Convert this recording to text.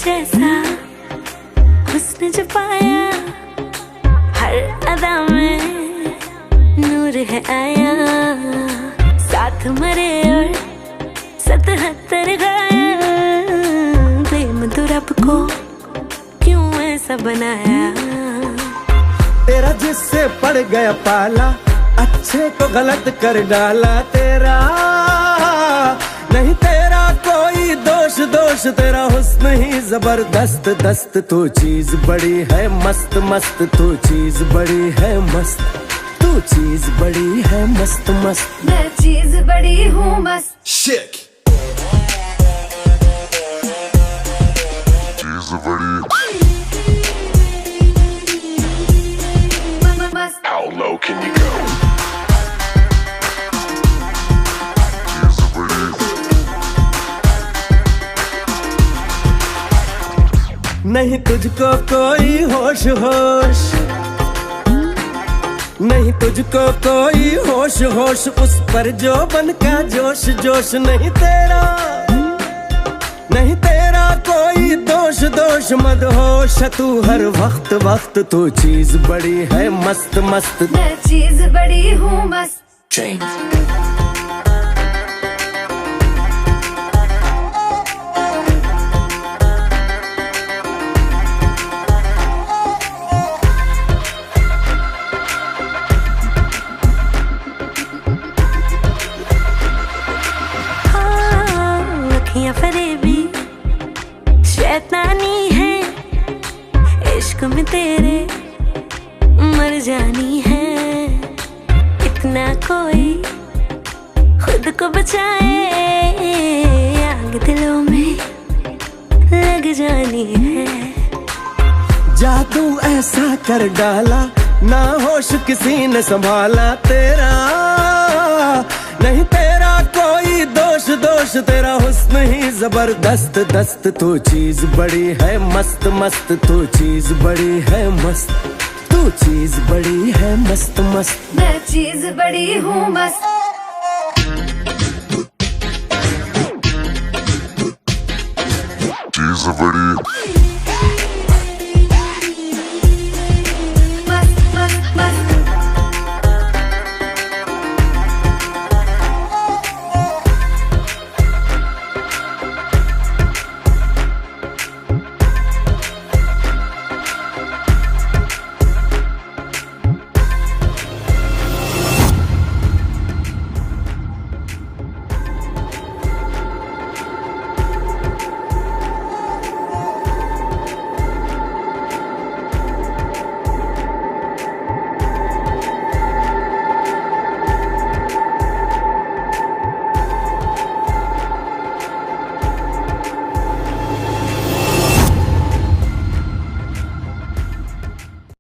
जैसा हुस्न जो पाया, हर अदा में नूर है आया। साथ मरे और 77 गाया, प्रेम तो रब को क्यों ऐसा बनाया। तेरा जिससे पड़ गया पाला, अच्छे को गलत कर डाला। तेरा नहीं तेरा कोई दोष, दोष तेरा हुस्न ही जबरदस्त दस्त। तू चीज बड़ी है मस्त मस्त, तू चीज बड़ी है मस्त, तू चीज बड़ी है मस्त मस्त। मैं चीज बड़ी हूँ मस्त। Chick. चीज बड़ी। How low can you go? नहीं तुझको कोई होश होश, नहीं तुझको कोई होश होश, उस पर जो बन का जोश जोश। नहीं तेरा, नहीं तेरा कोई दोष दोष, मदहोश तू हर वक्त वक्त। तू चीज बड़ी है मस्त मस्त, मैं चीज बड़ी हूँ मस्त। फरेबी शैतानी है, इश्क में तेरे मर जानी है। इतना कोई खुद को बचाए, आग दिलों में लग जानी है। जादू ऐसा कर डाला, ना होश किसी ने संभाला। तेरा नहीं तेरा कोई दोष दोष, तेरा हुस्न ही जबरदस्त दस्त। तू चीज बड़ी है मस्त मस्त, तू चीज बड़ी है मस्त, तू चीज बड़ी है मस्त मस्त। मैं चीज बड़ी हूँ मस्त। चीज बड़ी।